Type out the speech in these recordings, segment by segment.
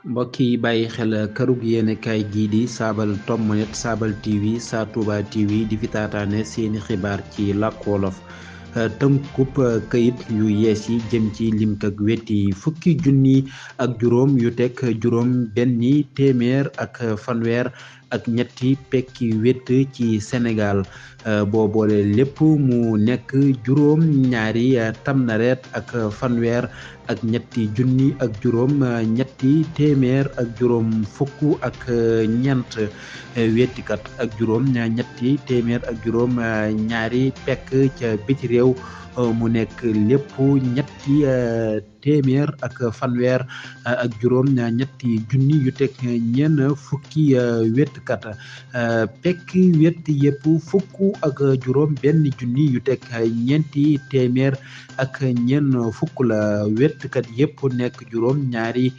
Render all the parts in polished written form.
mbokk yi bàyyi xel kërug yéenekaay gii di Saabal Tommonet Saabal TV Sa Touba TV di fi taataane seeni xibaar ci làkku wolof tënkub këyit yu yees yi jëm ci limk ak weti fukki junni ak juróom yu teg juróom benni téeméer ak fanweer ak ñetti pekki wet ci Sénégal boo boole lépp mu nekk juróom ñaari tamnareet ak fanweer ak ñetti junni ak juróom ñetti téeméer ak juróom fukk ak ñeent wetikat ak juróom ñetti téeméer ak juróom ñaari pekk ca biti réew mu nekk lépp ñetti téeméer ak fanweer ak juróom ñetti junni yu teg ñeen fukki wetkat pekk wet yépp fukk ak juróom benn junni yu teg ñeenti téeméer ak ñeen fukk la wetkat yépp nekk juróom ñaari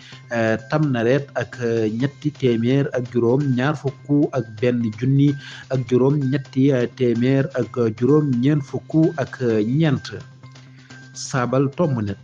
tamnareet ak ñetti téeméer ak juróom ñaar fukk ak benn junni ak juróom ñetti téeméer ak juróom ñeen fukk ak ñeent Saabal Tommonet